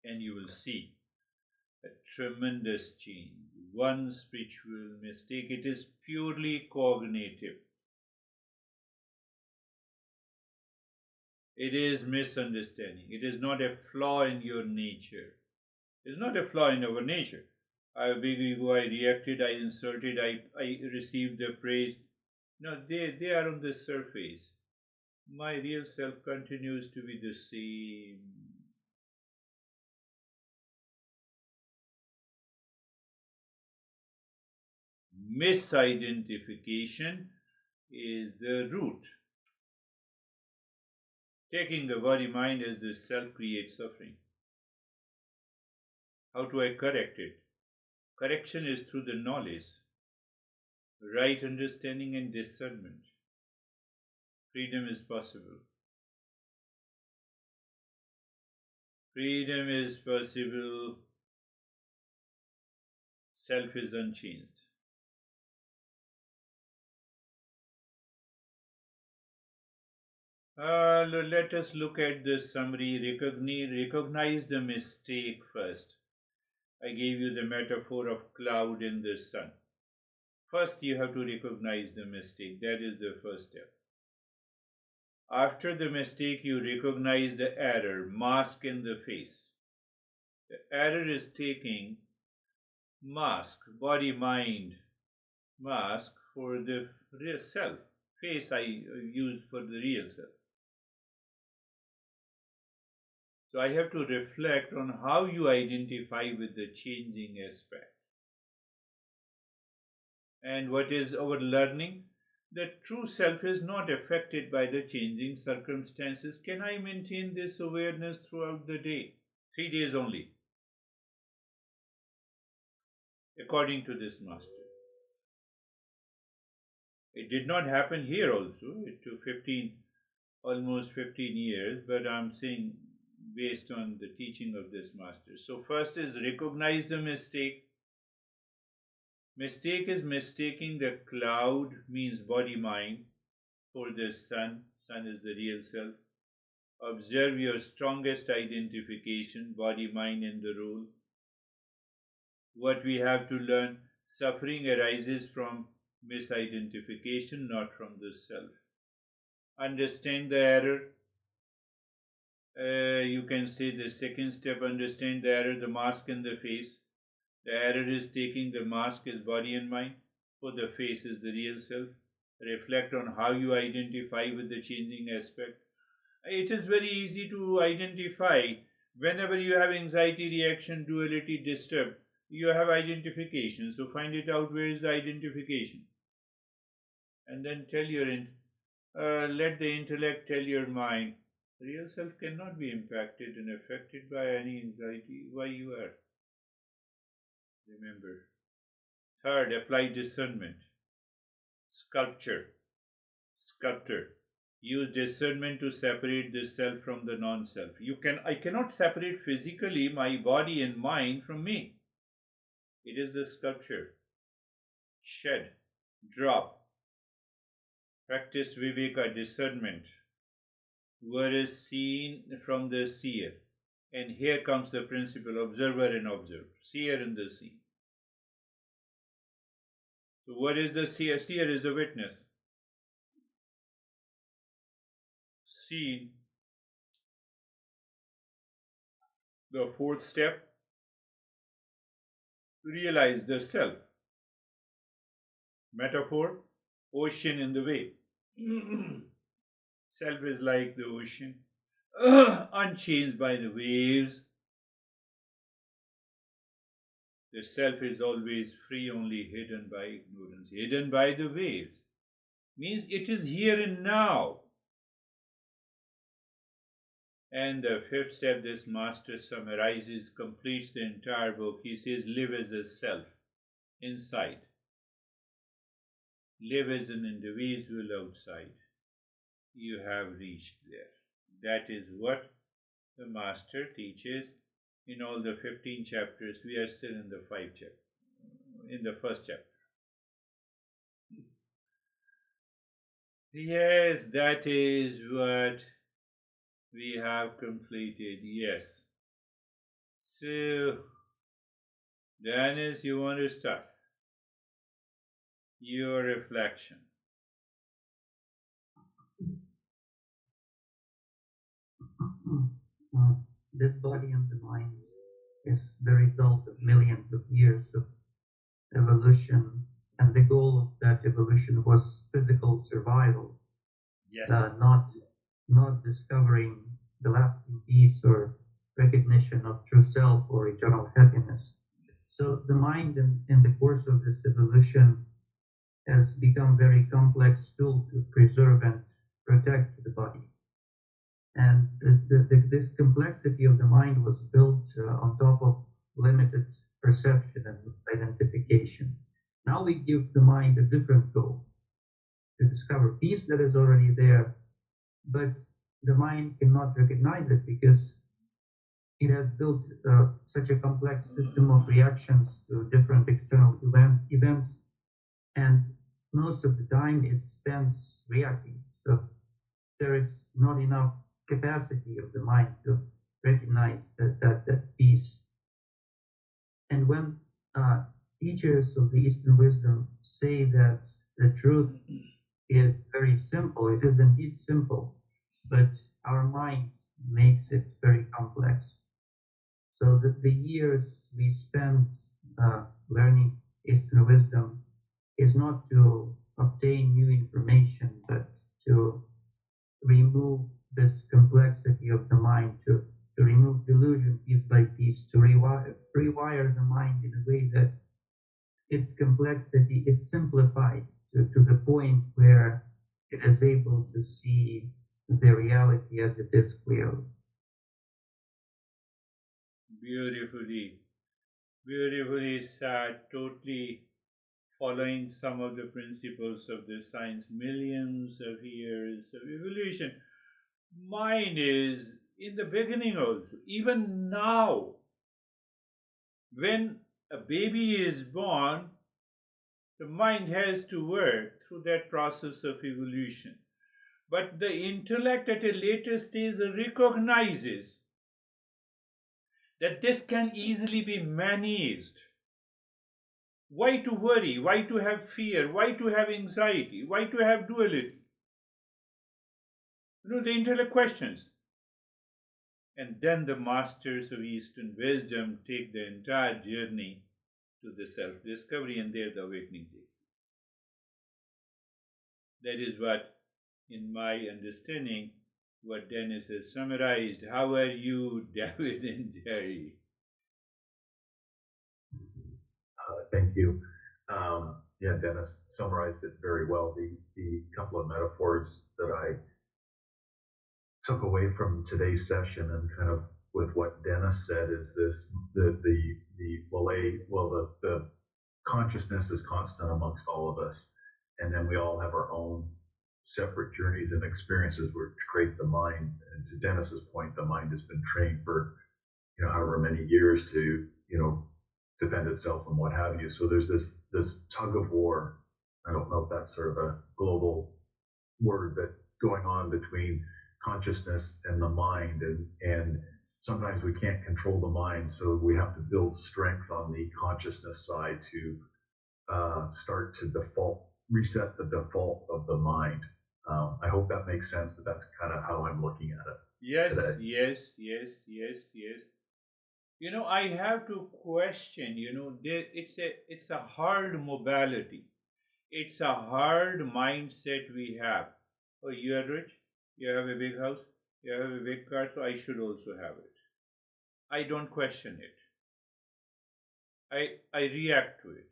Speaker 1: And you will see a tremendous change. One spiritual mistake, it is purely cognitive. It is misunderstanding. It is not a flaw in your nature. It is not a flaw in our nature. I have a big ego, I reacted, I inserted, I received the praise. No, they are on the surface. My real self continues to be the same. Misidentification is the root. Taking the body mind as the self creates suffering. How do I correct it? Correction is through the knowledge, right understanding, and discernment. Freedom is possible. Freedom is possible. Self is unchanged. Let us look at this summary. Recognize the mistake first. I gave you the metaphor of cloud in the sun. First, you have to recognize the mistake. That is the first step. After the mistake, you recognize the error, mask in the face. The error is taking mask, body mind mask for the real self. Face I use for the real self. So I have to reflect on how you identify with the changing aspect. And what is our learning? The true self is not affected by the changing circumstances. Can I maintain this awareness throughout the day? 3 days only, according to this master. It did not happen here also. It took almost 15 years, but I'm saying based on the teaching of this master. So first is recognize the mistake. Mistake is mistaking the cloud, means body mind, for the sun. Sun is the real self. Observe your strongest identification, body, mind, and the role. What we have to learn, suffering arises from misidentification, not from the self. Understand the error. You can say the second step, understand the error, the mask in the face. The error is taking the mask as body and mind, for the face is the real self. Reflect on how you identify with the changing aspect. It is very easy to identify whenever you have anxiety reaction, duality disturbed. You have identification, so find it out where is the identification, and then let the intellect tell your mind. Real self cannot be impacted and affected by any anxiety. Why you are? Remember. Third, apply discernment. Sculptor. Use discernment to separate the self from the non-self. I cannot separate physically my body and mind from me. It is the sculpture. Shed, drop. Practice viveka, discernment. What is seen from the seer. And here comes the principle, observer and observed. Seer and the seen. So what is the seer? Seer is the witness. Seen. The fourth step, realize the self. Metaphor, ocean in the way. Self is like the ocean, unchanged by the waves. The self is always free, only hidden by ignorance, hidden by the waves. Means it is here and now. And the fifth step, this master summarizes, completes the entire book. He says, live as a self, inside. Live as an individual outside. You have reached there. That is what the master teaches in all the 15 chapters. We are still in the first chapter. Yes, that is what we have completed. Yes. So, Dennis, you want to start your reflection?
Speaker 2: This body and the mind is the result of millions of years of evolution, and the goal of that evolution was physical survival.
Speaker 1: Yes.
Speaker 2: Not discovering the lasting peace or recognition of true self or eternal happiness. So the mind, in the course of this evolution, has become very complex tool to preserve and protect the body. And this complexity of the mind was built on top of limited perception and identification. Now we give the mind a different goal, to discover peace that is already there, but the mind cannot recognize it because it has built such a complex system of reactions to different external events, and most of the time it spends reacting. So there is not enough capacity of the mind to recognize that peace. And when teachers of the Eastern wisdom say that the truth is very simple, it is indeed simple, but our mind makes it very complex. So the years we spend learning Eastern wisdom is not to obtain new information, but to remove this complexity of the mind, to remove delusion piece by piece, to rewire the mind in a way that its complexity is simplified to the point where it is able to see the reality as it is clearly.
Speaker 1: Beautifully said, totally following some of the principles of the science, millions of years of evolution. Mine is in the beginning also, even now, when a baby is born, the mind has to work through that process of evolution. But the intellect at a later stage recognizes that this can easily be managed. Why to worry? Why to have fear? Why to have anxiety? Why to have duality? The intellect questions. And then the masters of Eastern wisdom take the entire journey to the self discovery, and there the awakening takes place. That is what, in my understanding, what Dennis has summarized. How are you, David and Jerry?
Speaker 3: Thank you. Yeah, Dennis summarized it very well. The couple of metaphors that I took away from today's session, and kind of with what Dennis said, is this: the consciousness is constant amongst all of us, and then we all have our own separate journeys and experiences which create the mind. And to Dennis's point, the mind has been trained for however many years to defend itself and what have you. So there's this tug of war. I don't know if that's sort of a global word, but going on between consciousness and the mind, and sometimes we can't control the mind, so we have to build strength on the consciousness side to start to reset the default of the mind. I hope that makes sense, but that's kind of how I'm looking at it.
Speaker 1: Yes,
Speaker 3: today.
Speaker 1: yes. I have to question. It's a hard mobility. It's a hard mindset we have. Oh, you are rich. You have a big house. You have a big car, so I should also have it. I don't question it. I react to it.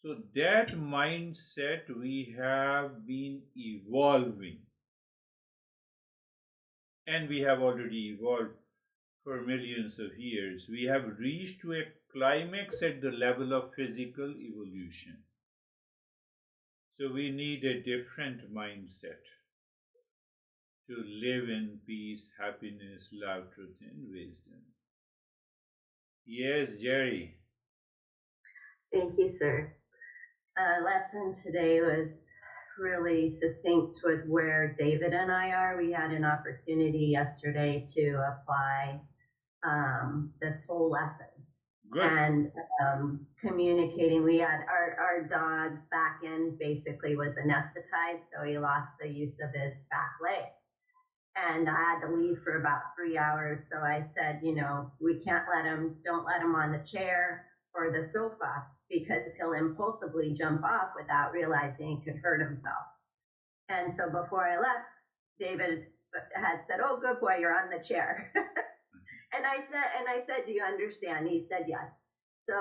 Speaker 1: So that mindset we have been evolving, and we have already evolved for millions of years. We have reached to a climax at the level of physical evolution. So we need a different mindset to live in peace, happiness, love, truth, and wisdom. Yes, Jerry.
Speaker 4: Thank you, sir. Lesson today was really succinct with where David and I are. We had an opportunity yesterday to apply this whole lesson.
Speaker 1: Good.
Speaker 4: And communicating. We had our dog's back end basically was anesthetized, so he lost the use of his back legs. And I had to leave for about 3 hours. So I said, we can't don't let him on the chair or the sofa because he'll impulsively jump off without realizing he could hurt himself. And so before I left, David had said, "Oh, good boy, you're on the chair." And I said, "Do you understand?" He said, "Yes." So,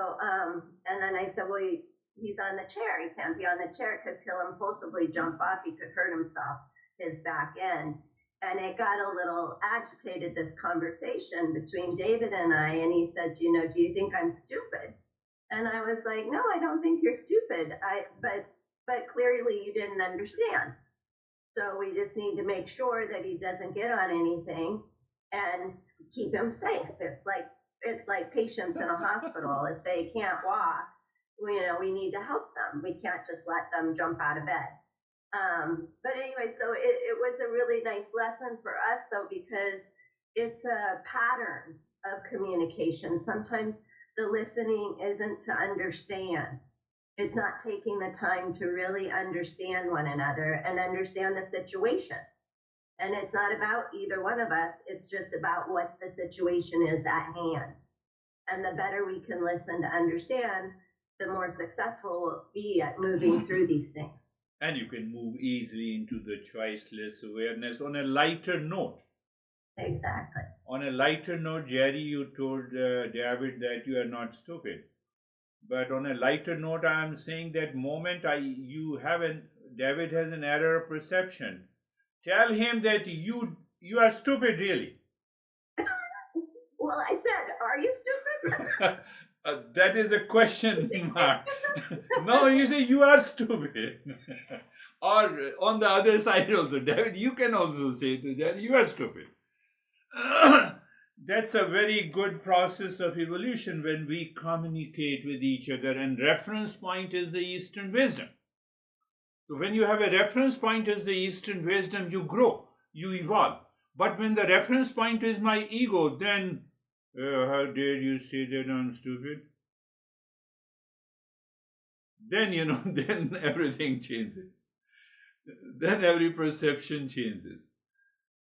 Speaker 4: and then I said, "Well, he's on the chair. He can't be on the chair because he'll impulsively jump off. He could hurt himself, his back end." And it got a little agitated, this conversation between David and I. And he said, "Do you think I'm stupid?" And I was like, "No, I don't think you're stupid. But clearly you didn't understand. So we just need to make sure that he doesn't get on anything and keep him safe." It's like patients in a hospital. If they can't walk, we need to help them. We can't just let them jump out of bed. But anyway, so it was a really nice lesson for us, though, because it's a pattern of communication. Sometimes the listening isn't to understand. It's not taking the time to really understand one another and understand the situation. And it's not about either one of us. It's just about what the situation is at hand. And the better we can listen to understand, the more successful we'll be at moving through these things.
Speaker 1: And you can move easily into the choiceless awareness on a lighter note.
Speaker 4: Exactly.
Speaker 1: On a lighter note, Jerry, you told David that you are not stupid. But on a lighter note, I am saying that moment David has an error of perception. Tell him that you are stupid, really.
Speaker 4: Well, I said, "Are you stupid?"
Speaker 1: That is a question mark. No, you say you are stupid. Or on the other side also, David, you can also say to that, you are stupid. That's a very good process of evolution when we communicate with each other, and reference point is the Eastern wisdom. So when you have a reference point as the Eastern wisdom, you grow, you evolve. But when the reference point is my ego, then how dare you say that I'm stupid? Then, then everything changes. Then every perception changes.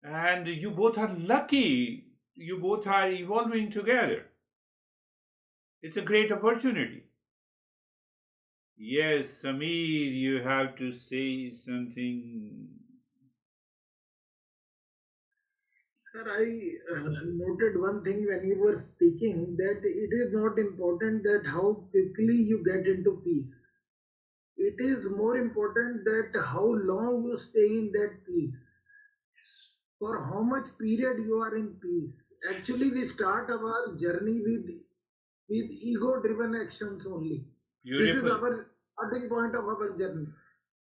Speaker 1: And you both are lucky. You both are evolving together. It's a great opportunity. Yes, Samir, you have to say something.
Speaker 5: Sir, I noted one thing when you were speaking, that it is not important that how quickly you get into peace. It is more important that how long you stay in that peace. For how much period you are in peace. Actually, we start our journey with ego-driven actions only.
Speaker 1: Beautiful.
Speaker 5: This is our starting point of our journey.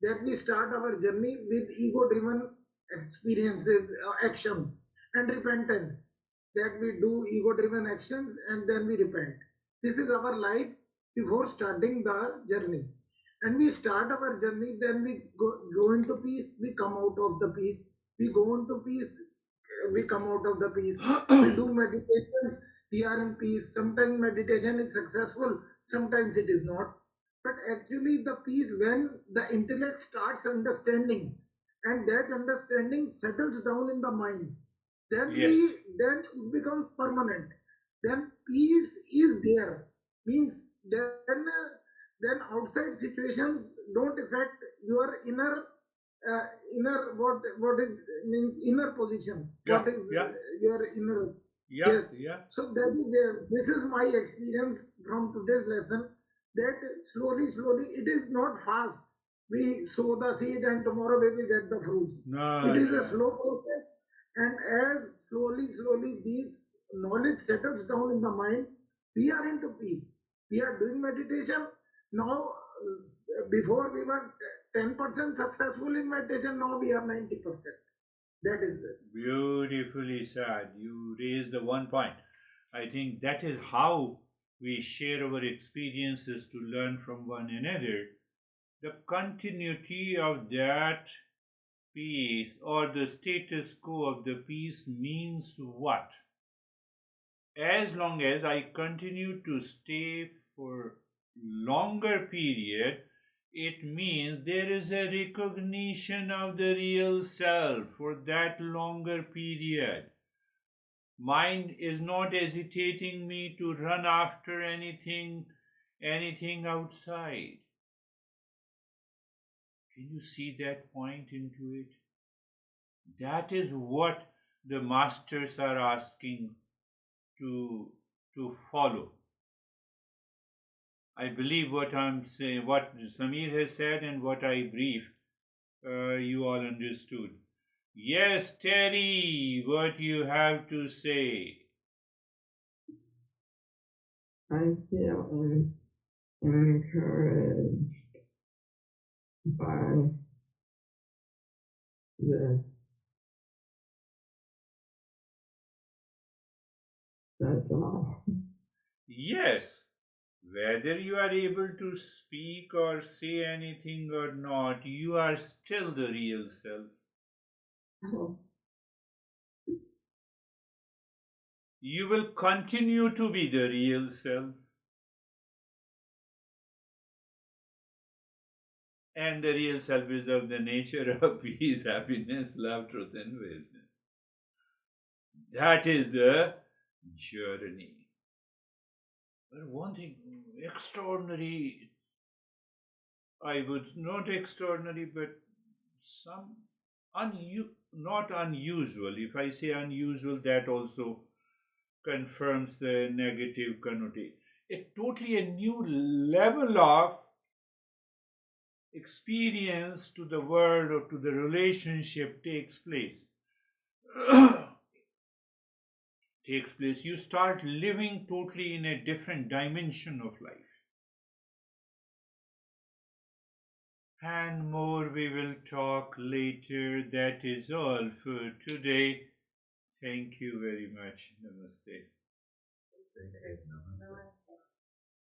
Speaker 5: That we start our journey with ego-driven experiences, actions, and repentance. That we do ego-driven actions and then we repent. This is our life before starting the journey. And we start our journey, then we go into peace, we come out of the peace. We go into peace, we come out of the peace. We do meditations, we are in peace. Sometimes meditation is successful, sometimes it is not. But actually the peace, when the intellect starts understanding, and that understanding settles down in the mind, then
Speaker 1: Yes.
Speaker 5: then it becomes permanent. Then peace is there. Means then outside situations don't affect your inner what is means inner position.
Speaker 1: Yeah,
Speaker 5: What is
Speaker 1: yeah.
Speaker 5: your inner?
Speaker 1: Yeah,
Speaker 5: Yes.
Speaker 1: yeah.
Speaker 5: So that is there. This is my experience from today's lesson. That slowly, slowly, it is not fast. We sow the seed and tomorrow we will get the fruits.
Speaker 1: No,
Speaker 5: It is a
Speaker 1: no.
Speaker 5: slow process. And as slowly, slowly this knowledge settles down in the mind, we are into peace. We are doing meditation. Now, before we were 10% successful in meditation, now we are 90%. That is it.
Speaker 1: Beautifully said. You raised the one point. I think that is how we share our experiences to learn from one another. The continuity of that peace or the status quo of the peace means what? As long as I continue to stay for longer period, it means there is a recognition of the real self for that longer period. Mind is not hesitating me to run after anything outside. Can you see that point into it? That is what the masters are asking to follow. I believe what I'm saying, what Samir has said, and what I briefed, you all understood. Yes, Terry, what you have to say?
Speaker 6: I feel encouraged by this. That's all.
Speaker 1: Yes, whether you are able to speak or say anything or not, you are still the real self. You will continue to be the real self. And the real self is of the nature of peace, happiness, love, truth, and wisdom. That is the journey. But one thing extraordinary, I would not extraordinary, but some not unusual. If I say unusual, that also confirms the negative connotation. A totally a new level of experience to the world or to the relationship takes place. You start living totally in a different dimension of life. And more we will talk later. That is all for today. Thank you very much. Namaste.
Speaker 3: Okay, no.